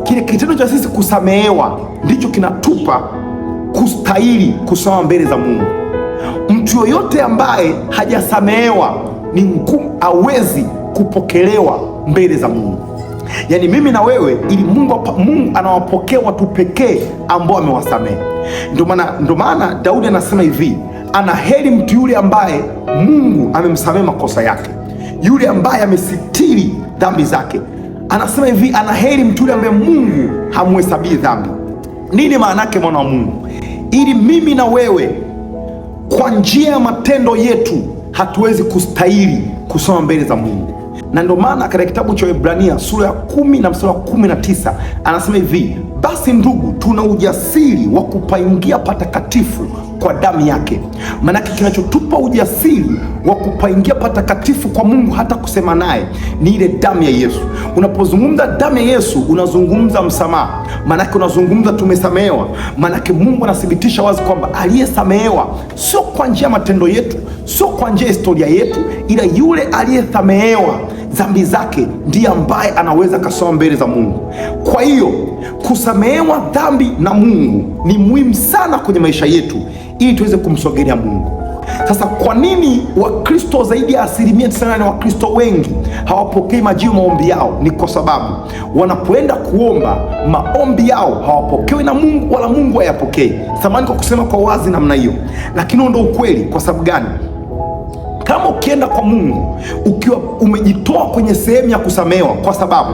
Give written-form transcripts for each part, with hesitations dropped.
Kile kitendo cha sisi kusamehewa ndicho kinatupa kustahili kusimama mbele za Mungu. Mtu yoyote ambaye hajasamehewa ni ngumu awezi kupokelewa mbele za Mungu. Yaani mimi na wewe, ili Mungu anawapokea watu pekee ambao amewasamehe. Ndio maana Daudi anasema hivi, ana heri mtu yule ambaye Mungu amemsamehe makosa yake, yule ambaye amesitiri dhambi zake. Anasema hivi, ana heri mtu yule ambaye Mungu hamhesabii dhambi. Nini maana yake, mwana wa Mungu? Ili mimi na wewe kwa njia ya matendo yetu hatuwezi kustahili kusoma mbele za Mungu. Na ndio maana katika kitabu cha Waebrania sura ya 10 na mstari wa 19 anasema hivi, basi ndugu, tuna ujasiri wa kupaingia patakatifu kwa damu yake. Maanake kinachotupa ujasiri wa kupaingia patakatifu kwa Mungu hata kusema naye ni ile damu ya Yesu. Unapozungumza damu ya Yesu unazungumza msamaha, maanake unazungumza tumesamehewa. Maanake Mungu anathibitisha wazi kwamba aliyesamehewa sio kwa njia ya matendo yetu, sio kwa njia ya historia yetu, ila yule aliyesamehewa dhambi zake ndiye ambaye anaweza kasoma mbele za Mungu. Kwa hiyo kusamehewa dhambi na Mungu ni muhimu sana kwenye maisha yetu ili tuweze kumsogelea Mungu. Sasa kwa nini Wakristo zaidi ya 90% na Wakristo wengi hawapokei majibu maombi yao? Ni kwa sababu wanapoenda kuomba maombi yao hawapokewi na Mungu, wala Mungu hayapokei. Samahani kwa kusema kwa wazi namna hiyo, lakini ndio ukweli. Kwa sababu gani? Kama ukienda kwa Mungu ukiwa umejitoa kwenye sehemu ya kusamehewa, kwa sababu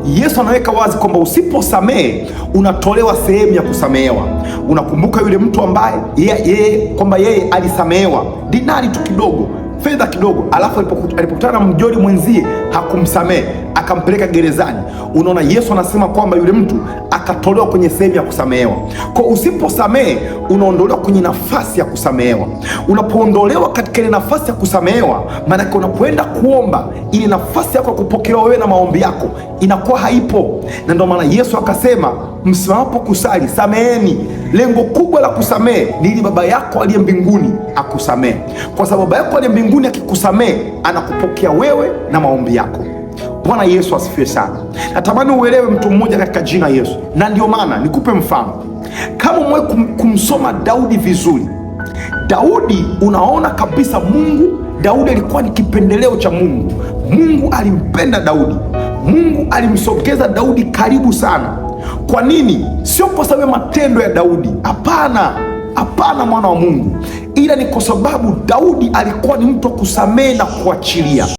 Yesu anaweka wazi kwamba usiposamehe unatolewa sehemu ya kusamehewa. Unakumbuka yule mtu ambaye yeye alisamehewa dinari tu kidogo, fedha kidogo, alafu alipokutana na mjoli mwenzie hakumsamehe, akampeleka gerezani. Unaona, Yesu anasema kwamba yule mtu akatolewa kwenye sehemu ya kusamehewa. Kwa usiposamehe unaondolewa kwenye nafasi ya kusamehewa. Unapoondolewa katika ile nafasi ya kusamehewa, maanake unapoenda kuomba, ile nafasi yako ya kupokelewa wewe na maombi yako inakuwa haipo. Na ndio maana Yesu akasema, msimamapo kusali sameheni. Lengo kubwa la kusamehe ni ili Baba yako aliye mbinguni akusamehe, kwa sababu Baba yako aliye mbinguni akikusamehe anakupokea wewe na maombi yako. Bwana Yesu asifiwe sana. Natamani uelewe mtu mmoja katika jina Yesu, na ndio maana nikupe mfano. Kama umwe kumsoma Daudi vizuri, Daudi unaona kabisa Daudi alikuwa ni kipendeleo cha Mungu. Mungu alimpenda Daudi, Mungu alimsogeza Daudi karibu sana. Kwa nini? Sio kwa sababu ya matendo ya Daudi, hapana mwana wa Mungu, ila ni kwa sababu Daudi alikuwa ni mtu wa kusamehe na kuachilia.